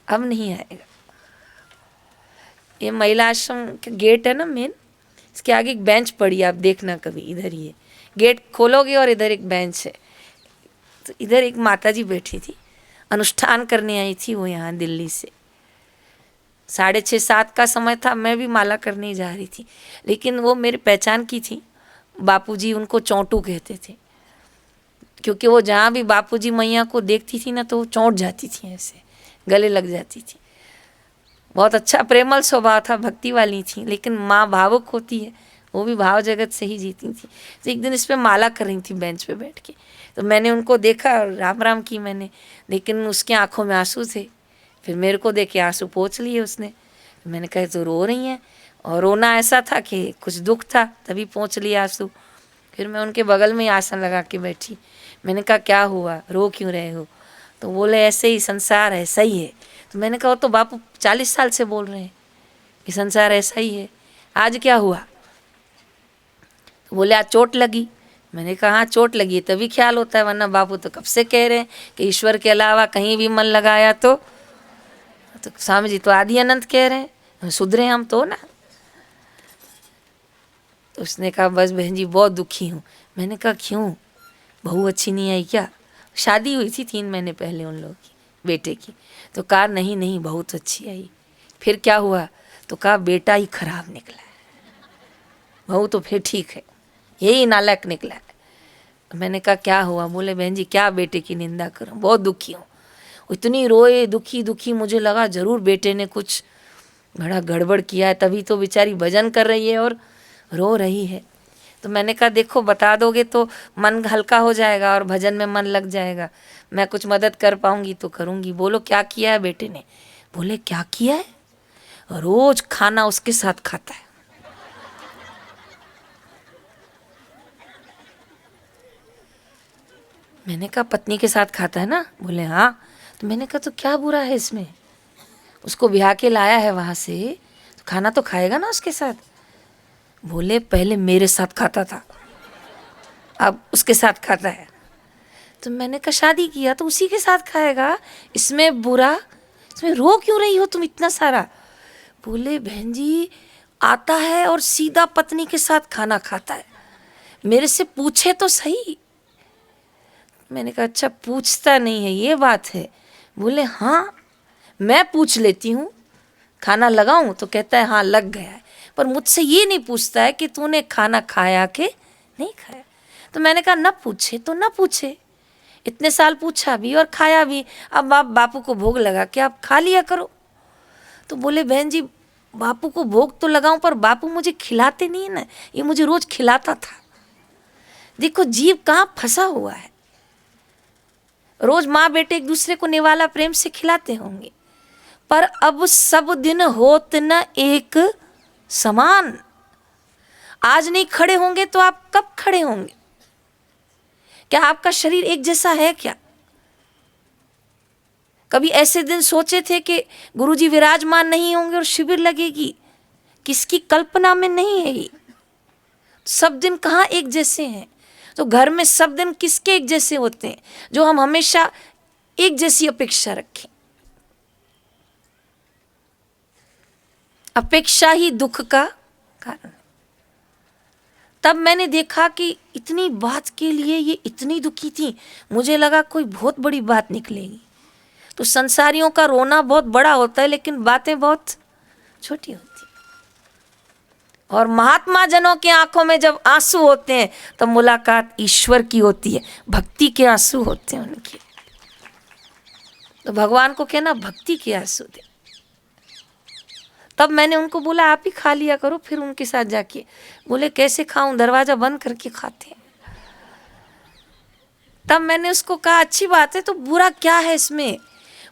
अब नहीं आएगा। ये महिला आश्रम का गेट है ना मेन, इसके आगे एक बेंच पड़ी, आप देखना कभी, इधर ही है, गेट खोलोगे और इधर एक बेंच है। तो इधर एक माता जी बैठी थी, अनुष्ठान करने आई थी वो यहाँ दिल्ली से। 6:30-7 का समय था, मैं भी माला करने जा रही थी, लेकिन वो मेरी पहचान की थी। बापूजी उनको चौंटू कहते थे, क्योंकि वो जहाँ भी बापूजी मैया को देखती थी ना तो वो चौंट जाती थी, ऐसे गले लग जाती थी। बहुत अच्छा प्रेमल स्वभाव था, भक्ति वाली थी, लेकिन माँ भावुक होती है, वो भी भाव जगत से ही जीती थी। तो एक दिन इस पे माला कर रही थी बेंच पे बैठ के, तो मैंने उनको देखा, राम राम की मैंने, लेकिन उसकी आंखों में आंसू थे। फिर मेरे को देख के आंसू पोंछ लिए उसने। मैंने कहा तो रो रही हैं, और रोना ऐसा था कि कुछ दुख था, तभी पोंछ लिया आंसू। फिर मैं उनके बगल में ही आसन लगा के बैठी। मैंने कहा क्या हुआ, रो क्यों रहे हो? तो बोले ऐसे ही, संसार ऐसा ही है। तो मैंने कहा तो बापू 40 साल से बोल रहे हैं कि संसार ऐसा ही है, आज क्या हुआ? तो बोले आज चोट लगी। मैंने कहा हाँ चोट लगी तभी ख्याल होता है, वरना बापू तो कब से कह रहे हैं कि ईश्वर के अलावा कहीं भी मन लगाया तो स्वामी जी तो आदि अनंत कह रहे हैं, सुधरे हम तो ना। तो उसने कहा बस बहन जी बहुत दुखी हूँ। मैंने कहा क्यों, बहू अच्छी नहीं आई क्या? शादी हुई थी 3 महीने पहले उन लोगों की, बेटे की। तो कहा नहीं नहीं बहुत अच्छी आई। फिर क्या हुआ? तो कहा बेटा ही खराब निकला है, बहू तो फिर ठीक है, यही नालायक निकला है। मैंने कहा क्या हुआ? बोले बहन जी क्या बेटे की निंदा करूं, बहुत दुखी हूँ। इतनी रोए, दुखी दुखी, मुझे लगा जरूर बेटे ने कुछ बड़ा गड़बड़ किया है, तभी तो बेचारी भजन कर रही है और रो रही है। तो मैंने कहा देखो बता दोगे तो मन हल्का हो जाएगा और भजन में मन लग जाएगा, मैं कुछ मदद कर पाऊंगी तो करूंगी। बोलो क्या किया है बेटे ने? बोले क्या किया है, रोज खाना उसके साथ खाता है। मैंने कहा पत्नी के साथ खाता है ना? बोले हाँ। तो मैंने कहा तो क्या बुरा है इसमें, उसको ब्याह के लाया है वहां से, तो खाना तो खाएगा ना उसके साथ। बोले पहले मेरे साथ खाता था, अब उसके साथ खाता है। तो मैंने कहा शादी किया तो उसी के साथ खाएगा, इसमें बुरा, इसमें रो क्यों रही हो तुम इतना सारा? बोले बहन जी आता है और सीधा पत्नी के साथ खाना खाता है, मेरे से पूछे तो सही। मैंने कहा अच्छा पूछता नहीं है ये बात है? बोले हाँ मैं पूछ लेती हूँ, खाना लगाऊं तो कहता है हाँ लग गया है, पर मुझसे ये नहीं पूछता है कि तूने खाना खाया कि नहीं खाया। तो मैंने कहा न पूछे तो न पूछे, इतने साल पूछा भी और खाया भी, अब आप बापू को भोग लगा के आप खा लिया करो। तो बोले बहन जी बापू को भोग तो लगाऊं पर बापू मुझे खिलाते नहीं है ना, ये मुझे रोज खिलाता था। देखो जीव कहाँ फंसा हुआ है, रोज माँ बेटे एक दूसरे को निवाला प्रेम से खिलाते होंगे, पर अब सब दिन होत न एक समान। आज नहीं खड़े होंगे तो आप कब खड़े होंगे? क्या आपका शरीर एक जैसा है क्या? कभी ऐसे दिन सोचे थे कि गुरुजी विराजमान नहीं होंगे और शिविर लगेगी? किसकी कल्पना में नहीं है ये। सब दिन कहाँ एक जैसे हैं? तो घर में सब दिन किसके एक जैसे होते हैं जो हम हमेशा एक जैसी अपेक्षा रखें? अपेक्षा ही दुख का कारण है। तब मैंने देखा कि इतनी बात के लिए ये इतनी दुखी थी, मुझे लगा कोई बहुत बड़ी बात निकलेगी। तो संसारियों का रोना बहुत बड़ा होता है लेकिन बातें बहुत छोटी होती, और महात्मा जनों की आंखों में जब आंसू होते हैं तब तो मुलाकात ईश्वर की होती है, भक्ति के आंसू होते हैं उनके। तो भगवान को कहना भक्ति के आंसू दे। तब मैंने उनको बोला आप ही खा लिया करो, फिर उनके साथ जाके। बोले कैसे खाऊं, दरवाजा बंद करके खाते हैं। तब मैंने उसको कहा अच्छी बात है तो बुरा क्या है इसमें?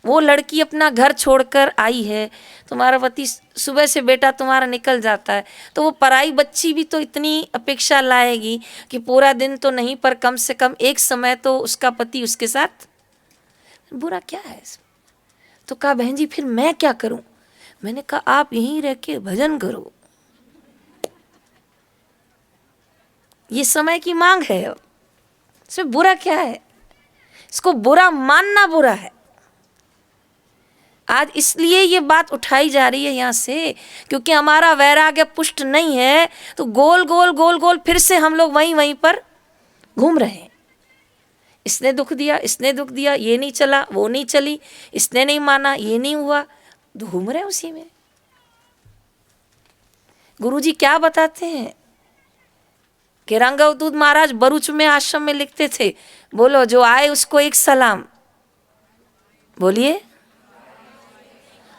वो लड़की अपना घर छोड़कर आई है, तुम्हारा पति सुबह से बेटा तुम्हारा निकल जाता है, तो वो पराई बच्ची भी तो इतनी अपेक्षा लाएगी कि पूरा दिन तो नहीं पर कम से कम एक समय तो उसका पति उसके साथ। बुरा क्या है इसमें? तो कहा बहन जी फिर मैं क्या करूं? मैंने कहा आप यहीं रह के भजन करो, ये समय की मांग है, इसमें बुरा क्या है? इसको बुरा मानना बुरा है। आज इसलिए ये बात उठाई जा रही है यहाँ से, क्योंकि हमारा वैराग्य पुष्ट नहीं है, तो गोल गोल गोल गोल फिर से हम लोग वहीं पर घूम रहे हैं। इसने दुख दिया, इसने दुख दिया, ये नहीं चला, वो नहीं चली, इसने नहीं माना, ये नहीं हुआ, घूम रहे उसी में। गुरुजी क्या बताते हैं कि रंग अवधूत महाराज भरूच में आश्रम में लिखते थे, बोलो जो आए उसको एक सलाम, बोलिए,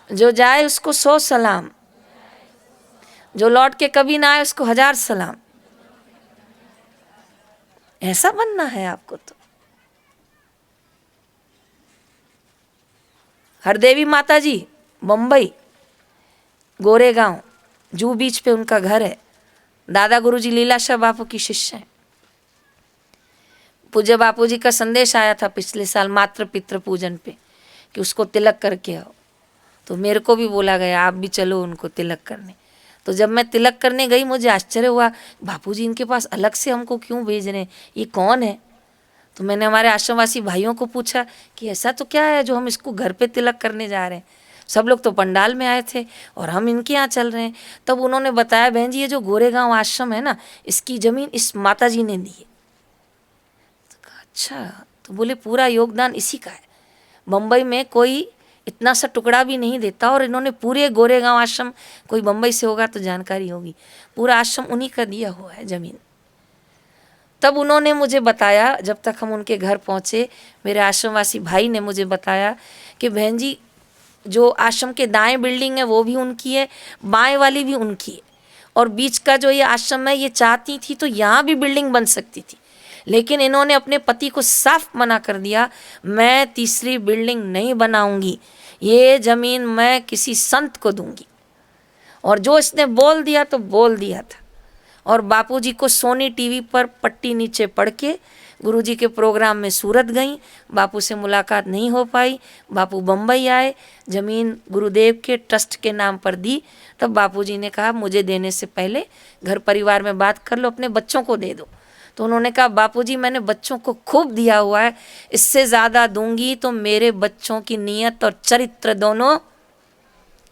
जो जाए उसको 100 सलाम, जो लौट के कभी ना आए उसको 1000 सलाम। ऐसा बनना है आपको। तो हरदेवी माता जी मुंबई गोरेगांव जू बीच पे उनका घर है। दादा गुरुजी लीलाशाह बापू की शिष्य हैं। पूज्य बापू जी का संदेश आया था पिछले साल मातृ पितृ पूजन पे कि उसको तिलक करके आओ, तो मेरे को भी बोला गया आप भी चलो उनको तिलक करने। तो जब मैं तिलक करने गई मुझे आश्चर्य हुआ, बापूजी इनके पास अलग से हमको क्यों भेज रहे हैं, ये कौन है। तो मैंने हमारे आश्रमवासी भाइयों को पूछा कि ऐसा तो क्या है जो हम इसको घर पे तिलक करने जा रहे हैं। सब लोग तो पंडाल में आए थे और हम इनके यहाँ चल रहे हैं। तब उन्होंने बताया, बहन जी ये जो गोरेगांव आश्रम है ना, इसकी ज़मीन इस माता जी ने दी है। तो कहा अच्छा, तो बोले पूरा योगदान इसी का है, मुंबई में कोई इतना सा टुकड़ा भी नहीं देता, और इन्होंने पूरे गोरेगांव आश्रम, कोई मुंबई से होगा तो जानकारी होगी, पूरा आश्रम उन्हीं का दिया हुआ है ज़मीन। तब उन्होंने मुझे बताया, जब तक हम उनके घर पहुँचे, मेरे आश्रमवासी भाई ने मुझे बताया कि बहन जी जो आश्रम के दाएं बिल्डिंग है वो भी उनकी है, बाएं वाली भी उनकी है, और बीच का जो ये आश्रम है ये चाहती थी तो यहाँ भी बिल्डिंग बन सकती थी, लेकिन इन्होंने अपने पति को साफ मना कर दिया, मैं तीसरी बिल्डिंग नहीं बनाऊंगी, ये ज़मीन मैं किसी संत को दूंगी। और जो इसने बोल दिया तो बोल दिया था। और बापूजी को सोनी टीवी पर पट्टी नीचे पढ़ के गुरुजी के प्रोग्राम में सूरत गई, बापू से मुलाकात नहीं हो पाई। बापू बम्बई आए, ज़मीन गुरुदेव के ट्रस्ट के नाम पर दी। तब बापूजी ने कहा मुझे देने से पहले घर परिवार में बात कर लो, अपने बच्चों को दे दो। तो उन्होंने कहा बापूजी मैंने बच्चों को खूब दिया हुआ है, इससे ज़्यादा दूंगी तो मेरे बच्चों की नीयत और चरित्र दोनों,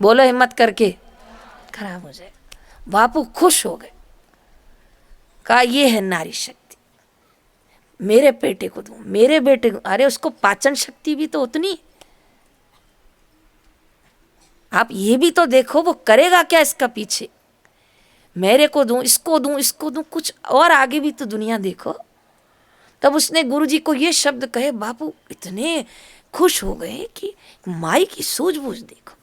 बोलो हिम्मत करके, खराब हो जाए। बापू खुश हो गए, कहा ये है नारी शक्ति, मेरे बेटे को दूं, मेरे बेटे को। अरे उसको पाचन शक्ति भी तो उतनी, आप ये भी तो देखो वो करेगा क्या इसका पीछे। मेरे को दूं, इसको दूं, इसको दूं, कुछ और आगे भी तो दुनिया देखो। तब उसने गुरुजी को ये शब्द कहे, बापू इतने खुश हो गए कि माई की सूझबूझ देखो।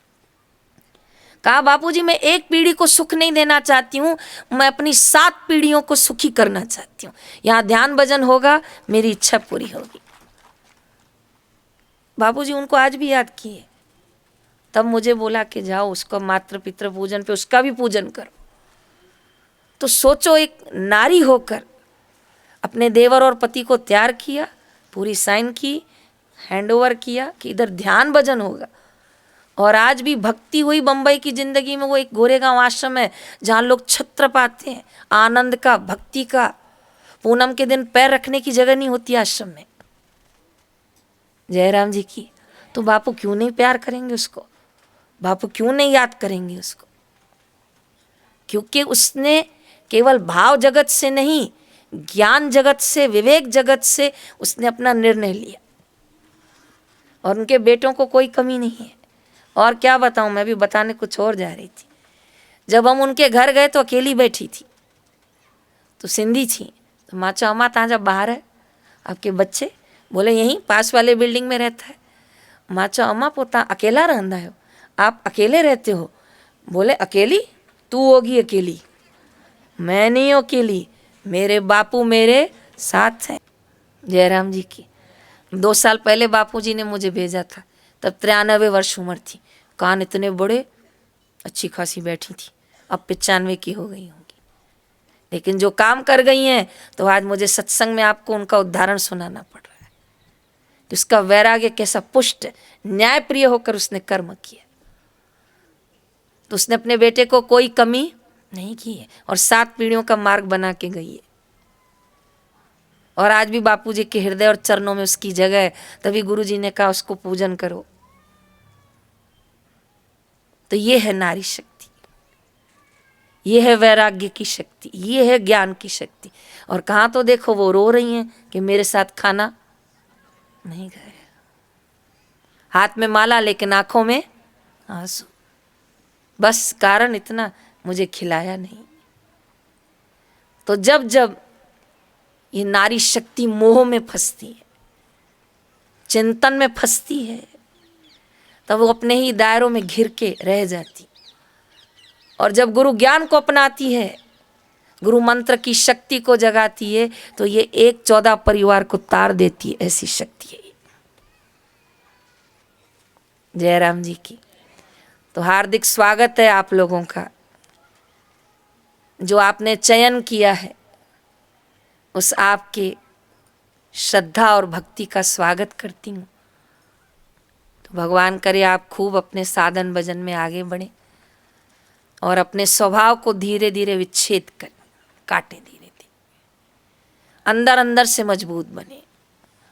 कहा बापूजी मैं एक पीढ़ी को सुख नहीं देना चाहती हूँ, मैं अपनी 7 पीढ़ियों को सुखी करना चाहती हूँ। यहाँ ध्यान भजन होगा, मेरी इच्छा पूरी होगी। बापूजी उनको आज भी याद किए। तब मुझे बोला कि जाओ उसको मातृ पितृ पूजन पे उसका भी पूजन करो। तो सोचो एक नारी होकर अपने देवर और पति को तैयार किया, पूरी साइन की, हैंडओवर किया कि इधर ध्यान भजन होगा। और आज भी भक्ति हुई बम्बई की ज़िंदगी में। वो एक गोरेगांव आश्रम है जहाँ लोग छत्र पाते हैं, आनंद का, भक्ति का। पूनम के दिन पैर रखने की जगह नहीं होती आश्रम में, जयराम जी की। तो बापू क्यों नहीं प्यार करेंगे उसको, बापू क्यों नहीं याद करेंगे उसको, क्योंकि उसने केवल भाव जगत से नहीं, ज्ञान जगत से, विवेक जगत से उसने अपना निर्णय लिया। और उनके बेटों को कोई कमी नहीं है। और क्या बताऊं, मैं भी बताने कुछ और जा रही थी। जब हम उनके घर गए तो अकेली बैठी थी, तो सिंधी थी। तो माँ चो अम्मा तव्हांजा बाहर है आपके बच्चे, बोले यहीं पास वाले बिल्डिंग में रहता है। माँ चो अम्मा पोइ तव्हां अकेला रहंदा आहियो, आप अकेले रहते हो। बोले अकेली, तू होगी अकेली, मैं नहीं हूँ अकेली, मेरे बापू मेरे साथ हैं। जयराम जी की 2 साल पहले बापूजी ने मुझे भेजा था, तब 93 वर्ष उम्र थी, कान इतने बड़े, अच्छी खासी बैठी थी। अब 95 की हो गई होंगी, लेकिन जो काम कर गई हैं, तो आज मुझे सत्संग में आपको उनका उदाहरण सुनाना पड़ रहा है कि उसका वैराग्य कैसा पुष्ट, न्यायप्रिय होकर उसने कर्म किया। तो उसने अपने बेटे को कोई कमी नहीं की है और 7 पीढ़ियों का मार्ग बना के गई है। और आज भी बापूजी के हृदय और चरणों में उसकी जगह है। तभी गुरुजी ने कहा उसको पूजन करो। तो ये है नारी शक्ति, ये है वैराग्य की शक्ति, ये है ज्ञान की शक्ति। और कहाँ तो देखो वो रो रही हैं कि मेरे साथ खाना नहीं खाया, हाथ में माला लेकिन आंखों में आंसू, बस कारण इतना, मुझे खिलाया नहीं। तो जब जब ये नारी शक्ति मोह में फंसती है, चिंतन में फंसती है, तब वो अपने ही दायरों में घिर के रह जाती। और जब गुरु ज्ञान को अपनाती है, गुरु मंत्र की शक्ति को जगाती है, तो ये 1/14 परिवार को तार देती है, ऐसी शक्ति है। जयराम जी की तो हार्दिक स्वागत है आप लोगों का, जो आपने चयन किया है उस आपके श्रद्धा और भक्ति का स्वागत करती हूँ। तो भगवान करे आप खूब अपने साधन भजन में आगे बढ़ें और अपने स्वभाव को धीरे धीरे विच्छेद कर काटे, धीरे धीरे अंदर अंदर से मजबूत बने,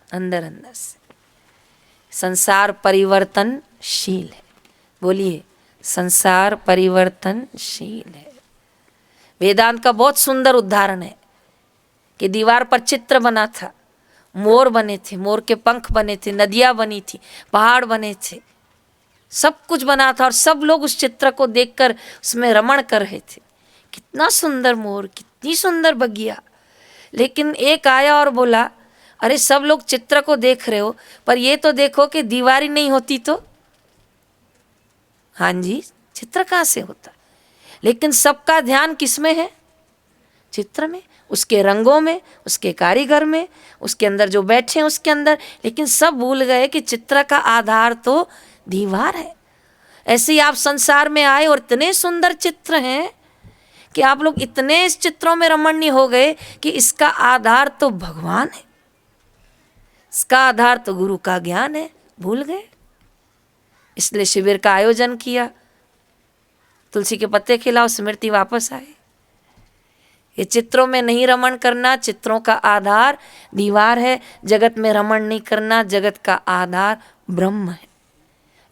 अंदर अंदर से। संसार परिवर्तनशील है, बोलिए संसार परिवर्तनशील है। वेदांत का बहुत सुंदर उदाहरण है कि दीवार पर चित्र बना था, मोर बने थे, मोर के पंख बने थे, नदियाँ बनी थी, पहाड़ बने थे, सब कुछ बना था और सब लोग उस चित्र को देखकर उसमें रमण कर रहे थे। कितना सुंदर मोर, कितनी सुंदर बगिया। लेकिन एक आया और बोला, अरे सब लोग चित्र को देख रहे हो, पर ये तो देखो कि दीवार ही नहीं होती तो। हाँ जी, चित्र कहाँ से होता? लेकिन सबका ध्यान किसमें है? चित्र में, उसके रंगों में, उसके कारीगर में, उसके अंदर जो बैठे हैं उसके अंदर। लेकिन सब भूल गए कि चित्र का आधार तो दीवार है। ऐसे ही आप संसार में आए और इतने सुंदर चित्र हैं कि आप लोग इतने इस चित्रों में रमणीय हो गए कि इसका आधार तो भगवान है, इसका आधार तो गुरु का ज्ञान है, भूल गए। इसलिए शिविर का आयोजन किया, तुलसी के पत्ते खिलाओ, स्मृति वापस आए। ये चित्रों में नहीं रमण करना, चित्रों का आधार दीवार है। जगत में रमण नहीं करना, जगत का आधार ब्रह्म है।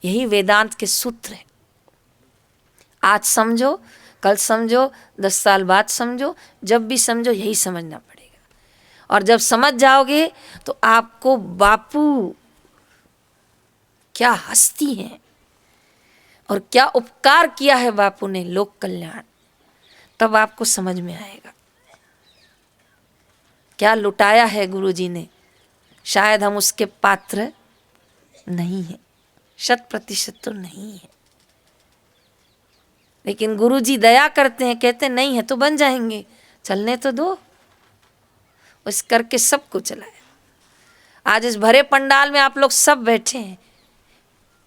यही वेदांत के सूत्र है। आज समझो, कल समझो, 10 साल बाद समझो, जब भी समझो यही समझना पड़ेगा। और जब समझ जाओगे तो आपको बापू क्या हस्ती है और क्या उपकार किया है बापू ने, लोक कल्याण, तब आपको समझ में आएगा। क्या लुटाया है गुरुजी ने, शायद हम उसके पात्र नहीं हैं, 100% तो नहीं है। लेकिन गुरुजी दया करते हैं, कहते हैं नहीं है तो बन जाएंगे, चलने तो दो। उस करके सबको चलाया। आज इस भरे पंडाल में आप लोग सब बैठे हैं।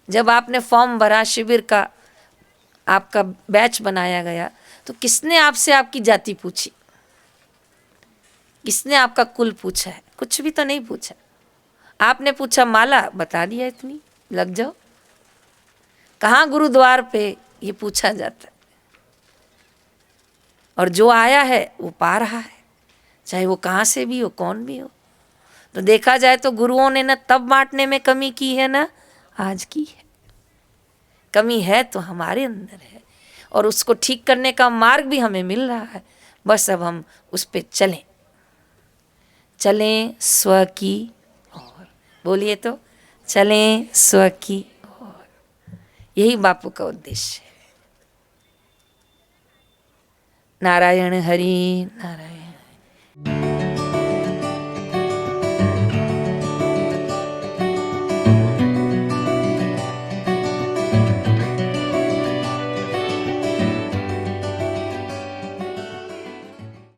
जब आपने फॉर्म भरा, शिविर का आपका बैच बनाया गया, तो किसने आपसे आपकी जाति पूछी? किसने आपका कुल पूछा है? कुछ भी तो नहीं पूछा। आपने पूछा माला, बता दिया इतनी, लग जाओ। कहाँ गुरुद्वार पे ये पूछा जाता है? और जो आया है वो पा रहा है, चाहे वो कहाँ से भी हो, कौन भी हो। तो देखा जाए तो गुरुओं ने न तब बांटने में कमी की है, न आज की है। कमी है तो हमारे अंदर है, और उसको ठीक करने का मार्ग भी हमें मिल रहा है। बस अब हम उस पे चलें, चलें स्व की ओर। बोलिए तो, चलें स्व की ओर। यही बापू का उद्देश्य है। नारायण हरि नारायण।